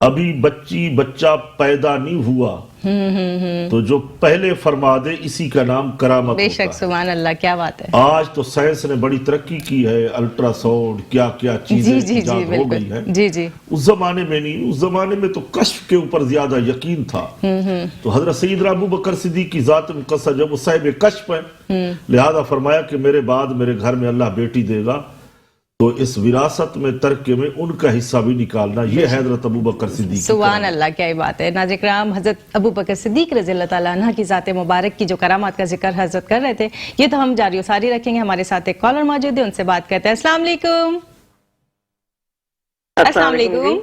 ابھی بچہ پیدا نہیں ہوا تو جو پہلے فرما دے اسی کا نام کرامت بے ہوتا شک، ہے۔ سبحان اللہ، کیا بات ہے۔ آج تو سائنس نے بڑی ترقی کی ہے، الٹرا ساؤنڈ کیا کیا چیزیں ایجاد ہو گئی ہیں۔ جی جی اس زمانے میں نہیں، اس زمانے میں تو کشف کے اوپر زیادہ یقین تھا۔ تو حضرت سیدنا ابو بکر صدیق کی ذات مقدسہ جب وہ صاحب کشف ہے، لہذا فرمایا کہ میرے بعد میرے گھر میں اللہ بیٹی دے گا تو اس وراثت میں ترکے میں ان کا حصہ بھی نکالنا، یہ حضرت ابو بکر صدیق کی سبحان اللہ، کیا ہی بات ہے۔ ناظرین کرام، حضرت ابو بکر صدیق رضی اللہ تعالیٰ عنہ کی ذات مبارک کی جو کرامات کا ذکر حضرت کر رہے تھے، یہ تو ہم جاری و ساری رکھیں گے۔ ہمارے ساتھ ایک کالر موجود ہے، ان سے بات کرتے ہیں۔ السلام علیکم۔ السلام علیکم۔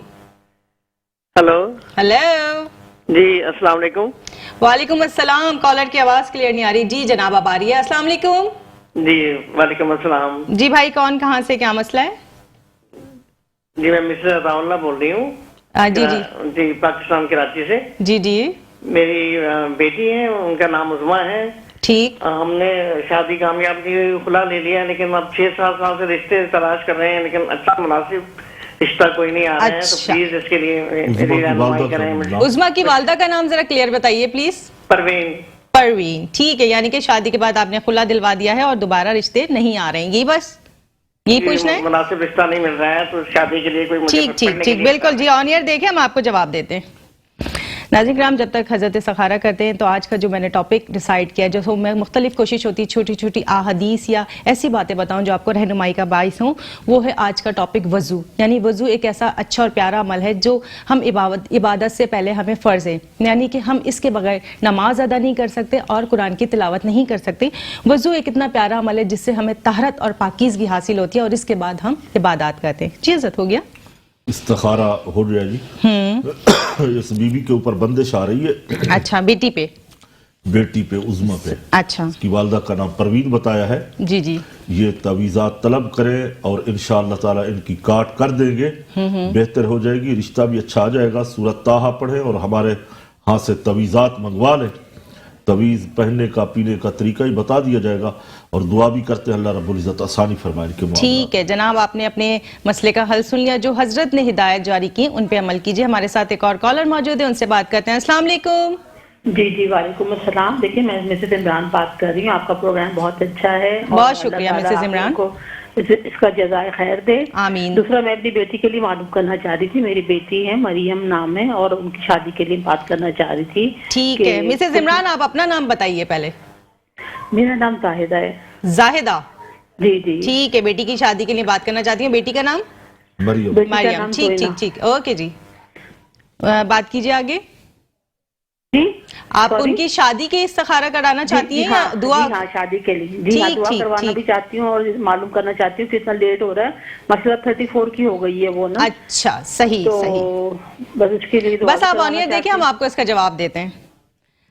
Hello hello. جی السلام علیکم۔ وعلیکم السلام۔ کالر کی آواز کلیئر نہیں آ رہی۔ جی جناب اب آ رہی ہے۔ السلام علیکم۔ جی وعلیکم السلام۔ جی بھائی، کون کہاں سے، کیا مسئلہ ہے؟ جی میں مسٹر عطا اللہ بول رہی ہوں۔ جی جی جی پاکستان کراچی سے۔ جی جی میری بیٹی ہے، ان کا نام عظمیٰ ہے۔ ٹھیک۔ ہم نے شادی کامیاب کی، خلا لے لیا، لیکن اب 6-7 سال سے رشتے تلاش کر رہے ہیں، لیکن اچھا مناسب رشتہ کوئی نہیں آ رہا ہے۔ تو اچھا۔ پلیز اس کے لیے میری رہنمائی کریں مجھے۔ عظمیٰ کی والدہ کا نام ذرا کلیئر بتائیے پلیز۔ پروین۔ پروین، ٹھیک ہے، یعنی کہ شادی کے بعد آپ نے خلا دلوا دیا ہے اور دوبارہ رشتے نہیں آ رہے ہیں، یہی بس یہی پوچھنا ہے؟ مناسب رشتہ نہیں مل رہا ہے تو شادی کے لیے کوئی مجھے ٹھیک ٹھیک ٹھیک، بالکل جی، آن ایئر دیکھیں، ہم آپ کو جواب دیتے ہیں۔ ناظرین کرام، جب تک حضرت استخارہ کرتے ہیں تو آج کا جو میں نے ٹاپک ڈیسائیڈ کیا، جو میں مختلف کوشش ہوتی ہے چھوٹی چھوٹی احادیث یا ایسی باتیں بتاؤں جو آپ کو رہنمائی کا باعث ہوں، وہ ہے آج کا ٹاپک وضو۔ یعنی وضو ایک ایسا اچھا اور پیارا عمل ہے جو ہم عبادت سے پہلے ہمیں فرض ہے، یعنی کہ ہم اس کے بغیر نماز ادا نہیں کر سکتے اور قرآن کی تلاوت نہیں کر سکتے۔ وضو ایک اتنا پیارا عمل ہے جس سے ہمیں طہارت اور پاکیزگی حاصل ہوتی ہے اور اس کے بعد ہم عبادات کرتے ہیں۔ جی حضرت، ہو گیا استخارہ ہو گیا جی۔ اس بیوی کے اوپر بندش آ رہی ہے، اچھا، بیٹی پہ، بیٹی پہ، عظمیٰ پہ۔ اچھا اس کی والدہ کا نام پروین بتایا ہے۔ جی جی یہ تعویذات طلب کریں اور انشاءاللہ تعالی ان کی کاٹ کر دیں گے، بہتر ہو جائے گی، رشتہ بھی اچھا آ جائے گا۔ سورۃ طٰہٰ پڑھیں اور ہمارے ہاں سے تعویذات منگوا لیں۔ تعویذ پہننے کا پینے کا طریقہ ہی بتا دیا جائے گا، اور دعا بھی کرتے ہیں اللہ رب العزت آسانی فرمائے کے معاملات۔ ٹھیک ہے جناب، آپ نے اپنے مسئلے کا حل سن لیا، جو حضرت نے ہدایت جاری کی ان پہ عمل کیجئے۔ ہمارے ساتھ ایک اور کالر موجود ہے، ان سے بات کرتے ہیں۔ السلام علیکم۔ جی جی وعلیکم السلام۔ دیکھیے میں مسز عمران بات کر رہی ہوں، آپ کا پروگرام بہت اچھا ہے، بہت شکریہ مسز عمران، اس کا جزائے خیر دے۔ آمین۔ دوسرا میں اپنی بیٹی کے لیے معلوم کرنا چاہ رہی تھی، میری بیٹی ہے مریم نام ہے، اور ان کی شادی کے لیے بات کرنا چاہ رہی تھی۔ ٹھیک ہے مسز عمران، آپ اپنا نام بتائیے پہلے۔ میرا نام زاہدہ ہے۔ زاہدہ، جی جی ٹھیک ہے، بیٹی کی شادی کے لیے بات کرنا چاہتی ہیں۔ بیٹی کا نام مریم۔ بیٹی کا مریم، نام ٹھیک توئنہ۔ ٹھیک ٹھیک، اوکے جی، بات کیجئے آگے۔ جی آپ ان کی شادی کے استخارہ کرانا چاہتی ہیں یا دعا؟ جی ہاں، شادی کے لیے جی ہاں، دعا کروانا بھی چاہتی ہوں اور معلوم کرنا چاہتی ہوں کہ اتنا لیٹ ہو رہا ہے، مسئلہ 34 کی ہو گئی ہے وہ نا۔ اچھا، صحیح صحیح، تو بس اس کے لیے بس آپ آنیت دیکھیں، ہم آپ کو اس کا جواب دیتے ہیں۔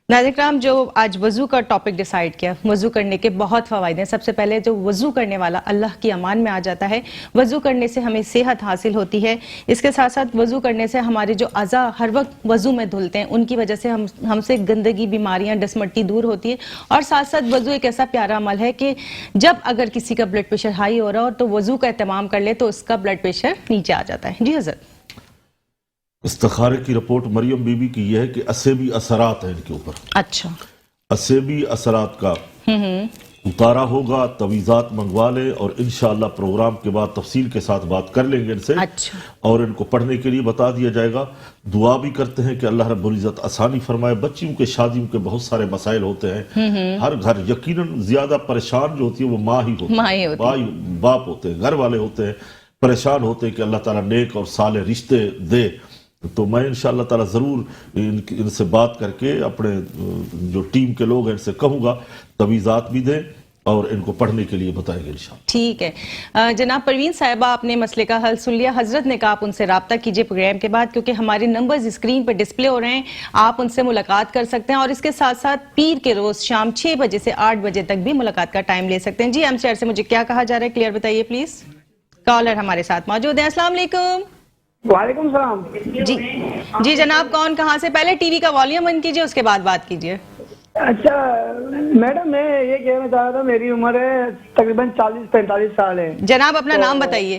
ناظرین کرام، جو آج وضو کا ٹاپک ڈیسائیڈ کیا، وضو کرنے کے بہت فوائد ہیں۔ سب سے پہلے جو وضو کرنے والا اللہ کی امان میں آ جاتا ہے، وضو کرنے سے ہمیں صحت حاصل ہوتی ہے۔ اس کے ساتھ ساتھ وضو کرنے سے ہمارے جو اعضاء ہر وقت وضو میں دھلتے ہیں، ان کی وجہ سے ہم سے گندگی، بیماریاں، ڈس مٹی دور ہوتی ہے۔ اور ساتھ ساتھ وضو ایک ایسا پیارا عمل ہے کہ جب اگر کسی کا بلڈ پریشر ہائی ہو رہا ہو تو وضو کا اہتمام کر لے تو اس کا بلڈ پریشر نیچے آ جاتا ہے۔ جی حضرت۔ استخارے کی رپورٹ مریم بی بی کی یہ ہے کہ اسیبی اثرات ہیں ان کے اوپر، اچھا، اسیبی اثرات کا اتارا ہوگا، تعویذات منگوا لیں اور انشاءاللہ پروگرام کے بعد تفصیل کے ساتھ بات کر لیں گے ان سے، اچھا، اور ان کو پڑھنے کے لیے بتا دیا جائے گا۔ دعا بھی کرتے ہیں کہ اللہ رب العزت آسانی فرمائے۔ بچیوں کے شادیوں کے بہت سارے مسائل ہوتے ہیں، ہر گھر یقیناً زیادہ پریشان جو ہوتی ہے وہ ماں ہی ہوتی ہے، باپ ہوتے ہیں، گھر والے ہوتے ہیں، پریشان ہوتے ہیں کہ اللہ تعالیٰ نیک اور صالح رشتے دے۔ تو میں انشاءاللہ تعالیٰ ضرور ان سے بات کر کے اپنے جو ٹیم کے لوگ ہیں ان سے کہوں گا تعویذات بھی دیں اور ان کو پڑھنے کے لیے بتائیں گے انشاءاللہ۔ ٹھیک ہے جناب پروین صاحبہ، آپ نے مسئلے کا حل سن لیا۔ حضرت نے کہا آپ ان سے رابطہ کیجئے پروگرام کے بعد، کیونکہ ہمارے نمبرز اسکرین پہ ڈسپلے ہو رہے ہیں، آپ ان سے ملاقات کر سکتے ہیں، اور اس کے ساتھ ساتھ پیر کے روز شام 6 بجے سے 8 بجے تک بھی ملاقات کا ٹائم لے سکتے ہیں۔ جی ایم شہر سے مجھے کیا کہا جا رہا ہے، کلیئر بتائیے پلیز۔ کالر ہمارے ساتھ موجود ہیں۔ السلام علیکم۔ وعلیکم السلام۔ جی جناب، کون کہاں سے؟ پہلے ٹی وی کا والیوم بند کیجئے، اس کے بعد بات کیجئے۔ اچھا میڈم، میں یہ کہنا چاہ رہا تھا، میری عمر ہے تقریباً 40-45 سال ہے۔ جناب اپنا نام بتائیے۔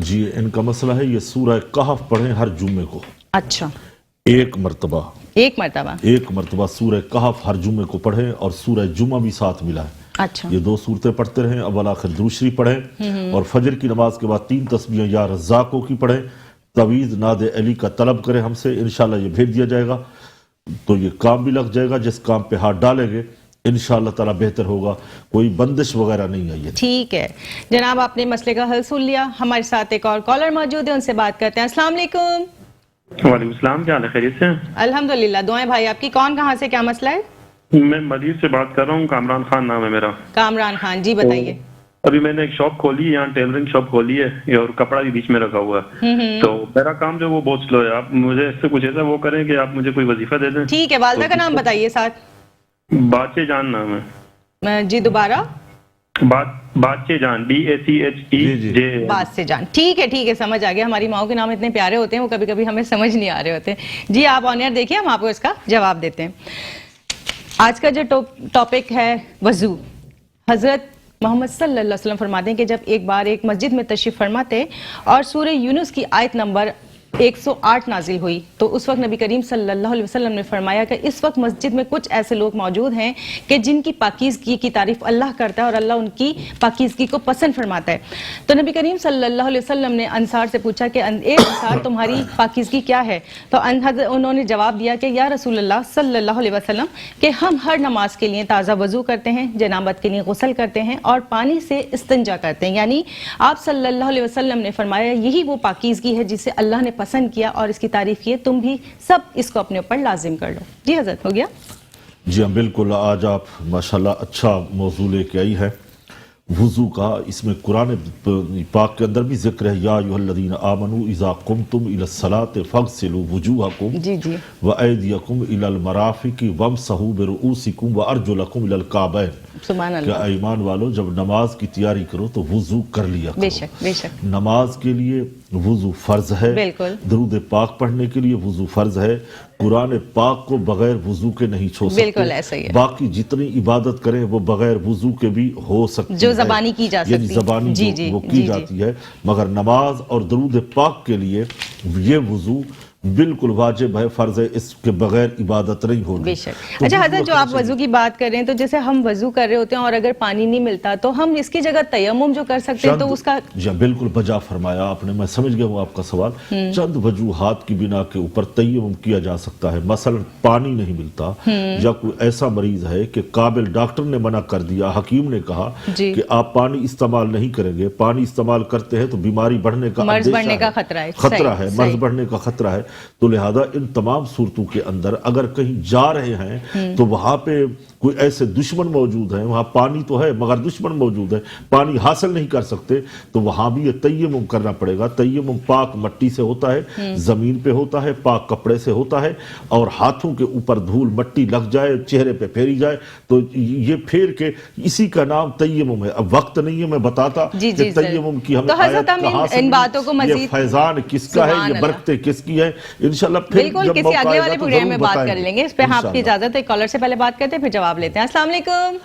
جی ان کا مسئلہ ہے یہ سورہ کہف پڑھیں ہر جمعے کو اچھا ایک مرتبہ ایک مرتبہ سورہ کہف ہر جمعے کو پڑھیں اور سورہ جمعہ بھی ساتھ ملا ہے. اچھا یہ 2 صورتیں پڑھتے رہیں. اول آخر درود شریف پڑھیں اور فجر کی نماز کے بعد 3 تسبیحیں یا رزاقوں کی پڑھیں. تعویذ ناد علی کا طلب کریں ہم سے, انشاءاللہ یہ بھیج دیا جائے گا تو یہ کام بھی لگ جائے گا. جس کام پہ ہاتھ ڈالیں گے انشاءاللہ تعالی بہتر ہوگا. کوئی بندش وغیرہ نہیں آئی ہے. ٹھیک ہے جناب, آپ نے مسئلے کا حل سن لیا. ہمارے ساتھ ایک اور کالر موجود ہے, ان سے بات کرتے ہیں. السلام علیکم. وعلیکم السلام, کیا حال ہے, خیریت سے ہیں؟ الحمدللہ, دعائیں بھائی آپ کی. کون کہاں سے, کیا مسئلہ ہے؟ میں مدیر سے بات کر رہا ہوں, کامران خان نام ہے میرا. کامران خان جی بتائیے. ابھی میں نے ایک شاپ کھولی ہے, یہاں ٹیلرنگ شاپ کھولی ہے اور کپڑا بھی بیچ میں رکھا ہوا ہے. تو میرا کام جو وہ بہت سلو ہے. آپ مجھے اس سے کچھ ایسا وہ کریں کہ آپ مجھے کوئی وظیفہ دے دیں. ٹھیک ہے, والدہ کا نام بتائیے ساتھ. باچے جان نام ہے. جی دوبارہ. باچے جان, BACHE. بات سے جان. ٹھیک ہے سمجھ آ گیا. ہماری ماؤں کے نام اتنے پیارے ہوتے ہیں, وہ کبھی کبھی ہمیں سمجھ نہیں آ رہے ہوتے. جی آپ آن ایئر دیکھیے, ہم آپ کو اس کا جواب دیتے ہیں. آج کا جو ٹاپک ہے وضو. حضرت محمد صلی اللہ علیہ وسلم فرماتے ہیں کہ جب ایک بار ایک مسجد میں تشریف فرما تھے اور سورہ یونس کی آیت نمبر 108 نازل ہوئی تو اس وقت نبی کریم صلی اللہ علیہ وسلم نے فرمایا کہ اس وقت مسجد میں کچھ ایسے لوگ موجود ہیں کہ جن کی پاکیزگی کی تعریف اللہ کرتا ہے اور اللہ ان کی پاکیزگی کو پسند فرماتا ہے. تو نبی کریم صلی اللہ علیہ وسلم نے انصار سے پوچھا کہ اے انصار تمہاری پاکیزگی کیا ہے؟ تو انہوں نے جواب دیا کہ یا رسول اللہ صلی اللہ علیہ وسلم کہ ہم ہر نماز کے لیے تازہ وضو کرتے ہیں, جنابت کے لیے غسل کرتے ہیں اور پانی سے استنجا کرتے ہیں. یعنی آپ صلی اللہ علیہ وسلم نے فرمایا یہی وہ پاکیزگی ہے جسے اللہ نے پسند کیا اور اس کی تعریف کی ہے, تم بھی سب اس کو اپنے اوپر لازم کر لو. جی حضرت ہو گیا. جی ہاں بالکل, آج آپ ماشاءاللہ اچھا موضوع لے کے آئی ہے وضو کا. اس میں قرآن پاک کے اندر بھی ذکر ہے یا ایھا الذین آمنوا اذا قمتم الی الصلاۃ فاغسلوا وجوہکم جی وایدیکم الی المرافق وامسحوا برؤوسکم وارجلکم الی الکعبین. سبحان اللہ. کہ ایمان والو جب نماز کی تیاری کرو تو وضو کر لیا کرو. بے شک نماز کے لیے وضو فرض ہے. بالکل. درود پاک پڑھنے کے لیے وضو فرض ہے. قرآن پاک کو بغیر وضو کے نہیں چھوڑ سکتے. بالکل ایسا ہی ہے. باقی جتنی عبادت کریں وہ بغیر وضو کے بھی ہو سکتی جو زبانی کی جا سکتی, یعنی زبانی وہ کی جاتی ہے, مگر نماز اور درود پاک کے لیے یہ وضو بالکل واجب ہے, فرض ہے, اس کے بغیر عبادت نہیں ہوگی. بے شک. اچھا حضرت جو آپ وضو کی بات کر رہے ہیں تو جیسے ہم وضو کر رہے ہوتے ہیں اور اگر پانی نہیں ملتا تو ہم اس کی جگہ تیمم جو کر سکتے ہیں تو اس کا. جی بالکل بجا فرمایا آپ نے, میں سمجھ گیا ہوں آپ کا سوال. چند وجوہات کی بنا کے اوپر تیمم کیا جا سکتا ہے. مثلا پانی نہیں ملتا یا کوئی ایسا مریض ہے کہ قابل ڈاکٹر نے منع کر دیا, حکیم نے کہا کہ آپ پانی استعمال نہیں کریں گے, پانی استعمال کرتے ہیں تو بیماری بڑھنے کا مرض بڑھنے کا خطرہ ہے, مرض بڑھنے کا خطرہ ہے. تو لہذا ان تمام صورتوں کے اندر اگر کہیں جا رہے ہیں تو وہاں پہ کوئی ایسے دشمن موجود ہیں, وہاں پانی تو ہے مگر دشمن موجود ہے, پانی حاصل نہیں کر سکتے, تو وہاں بھی یہ تیمم کرنا پڑے گا. تیمم پاک مٹی سے ہوتا ہے, زمین پہ ہوتا ہے, پاک کپڑے سے ہوتا ہے, اور ہاتھوں کے اوپر دھول مٹی لگ جائے, چہرے پہ پھیری جائے تو یہ پھیر کے اسی کا نام تیمم ہے. اب وقت نہیں ہے میں بتاتا کہ تیمم کی ہمیں آیت کہاں سے, یہ فیضان کس کا ہے, یہ برکتیں کس کی ہیں. انشاءاللہ بالکل کسی اگلے والے پروگرام میں بات کر لیں گے. اس پہ آپ کی اجازت ہے, کالر سے پہلے بات کرتے ہیں پھر جواب لیتے ہیں. السلام علیکم.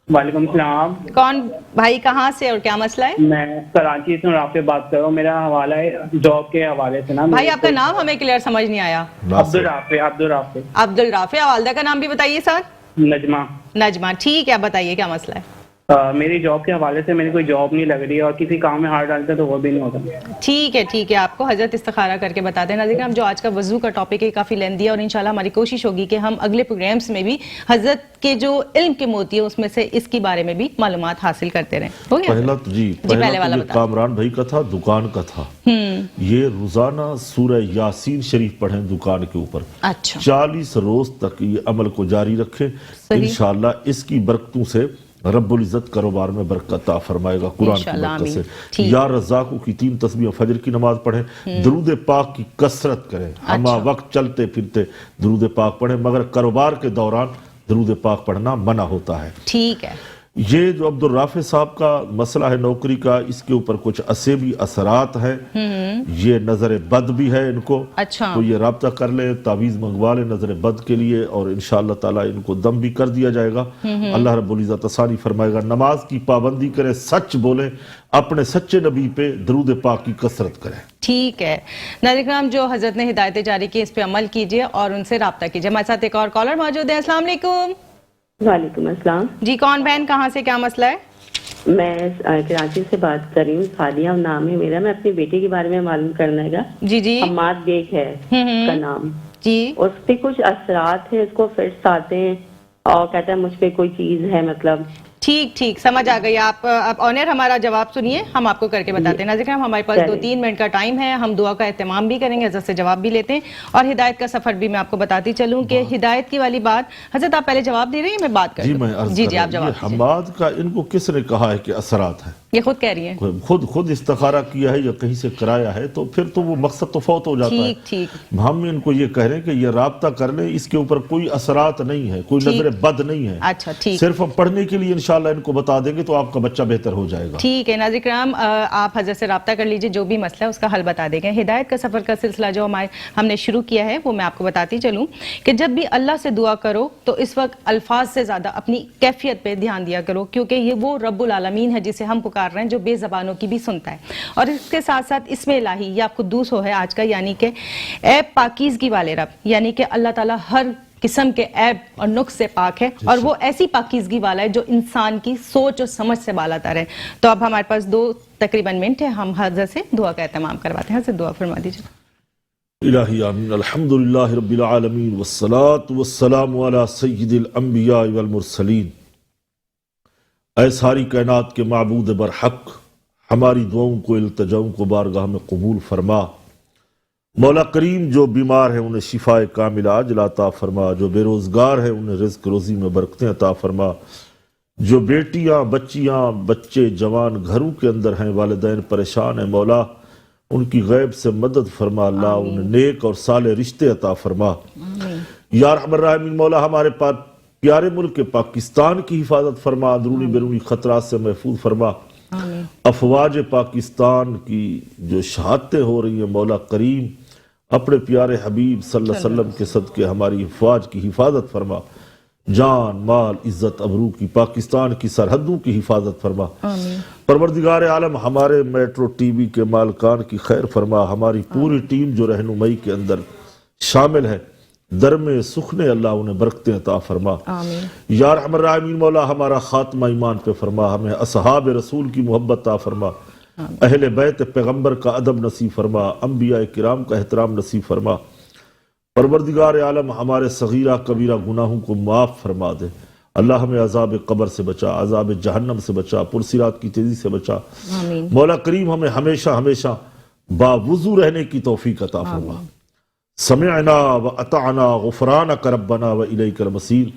وعلیکم السلام. کون بھائی, کہاں سے اور کیا مسئلہ ہے؟ میں کراچی سے آپ سے بات کر رہا ہوں. میرا حوالہ ہے جاب کے حوالے سے نا. بھائی آپ کا نام ہمیں کلیئر سمجھ نہیں آیا. عبدالرافع. والدہ کا نام بھی بتائیے ساتھ. نجمہ. ٹھیک ہے, آپ بتائیے کیا مسئلہ ہے؟ میری جاب کے حوالے سے میری کوئی جاب نہیں لگ رہی ہے اور کسی کام میں ہاتھ ڈالتے تو وہ بھی نہیں ہوتا. ٹھیک ہے, آپ کو حضرت استخارہ کر کے بتا دیں. ناظرین ہم جو آج کا وضو کا ٹاپک ہے کافی لیندی ہے اور انشاءاللہ ہماری کوشش ہوگی کہ ہم اگلے پروگرامز میں بھی حضرت کے جو علم کے موتی ہے اس میں سے اس کے بارے میں بھی معلومات حاصل کرتے رہیں. ہو گیا. پہلا تو کامران بھائی کا تھا, دکان کا تھا. یہ روزانہ سورہ یاسین شریف پڑھیں دکان کے اوپر. اچھا. 40 روز تک یہ عمل کو جاری رکھیں, انشاءاللہ اس کی برکتوں سے رب العزت کاروبار میں برکت عطا فرمائے گا قرآن کی برکت سے. یا رزاقوں کی 3 تسبیح فجر کی نماز پڑھیں. درود پاک کی کثرت کریں, ہما وقت چلتے پھرتے درود پاک پڑھیں, مگر کاروبار کے دوران درود پاک پڑھنا منع ہوتا ہے. ٹھیک ہے. یہ جو عبدالرافع صاحب کا مسئلہ ہے نوکری کا، اس کے اوپر کچھ عصبی اثرات ہیں، یہ نظر بد بھی ہے ان کو، اچھا تو یہ رابطہ کر لیں، تعویذ منگوا لیں نظر بد کے لیے، اور انشاءاللہ تعالیٰ ان کو دم بھی کر دیا جائے گا۔ اللہ رب العزت آسانی فرمائے گا۔ نماز کی پابندی کریں، سچ بولیں، اپنے سچے نبی پہ درود پاک کی کثرت کریں۔ ٹھیک ہے ناظرین کرام، جو حضرت نے ہدایتیں جاری کی اس پہ عمل کیجئے اور ان سے رابطہ کیجئے۔ ہمارے ساتھ ایک اور کالر موجود ہے۔ السلام علیکم۔ وعلیکم السلام جی کون بہن، کہاں سے، کیا مسئلہ ہے؟ میں کراچی سے بات کر رہی ہوں، سعدیہ نام ہے میرا۔ میں اپنی بیٹی کے بارے میں معلوم کرنا ہے گا۔ جی حماد بیگ ہے اس کا نام جی۔ اس پہ کچھ اثرات ہیں، اس کو فٹس آتے ہیں اور کہتا ہے مجھ پہ کوئی چیز ہے، مطلب ٹھیک سمجھ آ گئی۔ آپ آنر ہمارا جواب سنیے، ہم آپ کو کر کے بتاتے ہیں۔ ناظرین کرام، ہمارے پاس 2-3 منٹ کا ٹائم ہے، ہم دعا کا اہتمام بھی کریں گے، حضرت سے جواب بھی لیتے ہیں، اور ہدایت کا سفر بھی میں آپ کو بتاتی چلوں کہ ہدایت کی والی بات حضرت آپ پہلے جواب دے رہی ہیں، میں بات کر جی میں عرض کر آپ جواب رہا ہوں، حماد کا ان کو کس نے کہا ہے کہ اثرات ہیں؟ یہ خود کہہ رہی ہیں۔ خود استخارہ کیا ہے یا کہیں سے کرایا ہے، تو پھر تو وہ مقصد تو فوت ہو جاتا ہے۔ ٹھیک ہم ان کو یہ کہہ رہے ہیں کہ یہ رابطہ کر لیں، اس کے اوپر کوئی اثرات نہیں ہے، کوئی نظر بد نہیں ہے۔ اچھا ٹھیک، صرف ہم پڑھنے کے لیے انشاءاللہ ان کو بتا دیں گے تو آپ کا بچہ بہتر ہو جائے گا۔ ٹھیک ہے ناظرین کرام، آپ حضرت سے رابطہ کر لیجئے، جو بھی مسئلہ ہے اس کا حل بتا دیں گے۔ ہدایت کا سفر کا سلسلہ جو ہم نے شروع کیا ہے وہ میں آپ کو بتاتی چلوں کہ جب بھی اللہ سے دعا کرو تو اس وقت الفاظ سے زیادہ اپنی کیفیت پہ دھیان دیا کرو، کیونکہ یہ وہ رب العالمین ہے جسے ہم پکار رہے ہیں، جو بے زبانوں کی بھی سنتا ہے۔ اور اس کے ساتھ ساتھ اسم الہی، یہ آپ قدوس ہو ہے آج کا، یعنی کہ اے پاکیزگی والے رب، یعنی کہ اللہ تعالیٰ ہر قسم کے عیب اور نقص سے پاک ہے، اور وہ ایسی پاکیزگی والا ہے جو انسان کی سوچ اور سمجھ سے بالا تر ہے۔ تو اب ہمارے پاس 2 تقریباً منٹ ہے، ہم حضرت سے دعا کا اہتمام کرواتے ہیں۔ حضرت دعا فرما دیجیے۔ الہی آمین۔ الحمدللہ رب العالمین والصلاة والسلام علی سید الانبیاء والمرسلین۔ اے ساری کائنات کے معبود برحق، ہماری دعاؤں کو، التجاؤں کو بارگاہ میں قبول فرما۔ مولا کریم، جو بیمار ہیں انہیں شفاء کاملہ عاجل عطا فرما، جو بے روزگار ہیں انہیں رزق روزی میں برکتیں عطا فرما، جو بیٹیاں، بچیاں، بچے، جوان گھروں کے اندر ہیں، والدین پریشان ہیں، مولا ان کی غیب سے مدد فرما، اللہ انہیں نیک اور صالح رشتے عطا فرما۔ یا رحم الراحمین، مولا ہمارے پاس پیارے ملک پاکستان کی حفاظت فرما، اندرونی بیرونی خطرات سے محفوظ فرما۔ افواج پاکستان کی جو شہادتیں ہو رہی ہیں، مولا کریم اپنے پیارے حبیب صلی اللہ علیہ وسلم کے صدقے ہماری افواج کی حفاظت فرما، جان، مال، عزت، ابرو کی، پاکستان کی سرحدوں کی حفاظت فرما۔ پروردگار عالم، ہمارے میٹرو ٹی وی کے مالکان کی خیر فرما، ہماری پوری ٹیم جو رہنمائی کے اندر شامل ہے، درمے سخنے اللہ انہیں برکتیں عطا فرما۔ یا رحم الراحمین، مولا ہمارا خاتمہ ایمان پہ فرما، ہمیں اصحاب رسول کی محبت عطا فرما، اہل بیت پیغمبر کا ادب نصیب فرما، انبیاء کرام کا احترام نصیب فرما۔ پروردگار عالم، ہمارے صغیرہ کبیرہ گناہوں کو معاف فرما دے۔ اللہ ہمیں عذاب قبر سے بچا، عذاب جہنم سے بچا، پرصراط کی تیزی سے بچا۔ مولا کریم ہمیں ہمیشہ ہمیشہ باوضو رہنے کی توفیق عطا فرما۔ سمعنا واطعنا غفرانک ربنا والیک المصیر۔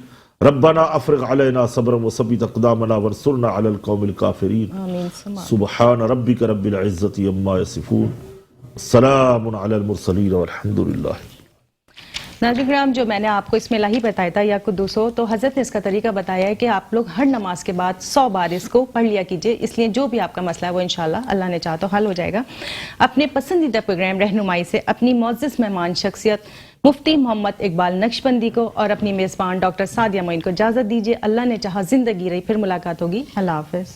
ربنا افرغ علینا صبرا وثبت اقدامنا وانصرنا علی القوم الکافرین۔ سبحان ربک رب العزت عما یصفون، سلام علی المرسلین والحمد للہ۔ ناظرین کرام، جو میں نے آپ کو اس میں الہی بتایا تھا یا قدوس ہو، تو حضرت نے اس کا طریقہ بتایا ہے کہ آپ لوگ ہر نماز کے بعد 100 بار اس کو پڑھ لیا کیجئے، اس لیے جو بھی آپ کا مسئلہ ہے وہ انشاءاللہ اللہ نے چاہا تو حل ہو جائے گا۔ اپنے پسندیدہ پروگرام رہنمائی سے اپنی معزز مہمان شخصیت مفتی محمد اقبال نقشبندی کو اور اپنی میزبان ڈاکٹر سعدیہ معین کو اجازت دیجیے۔ اللہ نے چاہا زندگی رہی، پھر ملاقات ہوگی۔ اللہ حافظ۔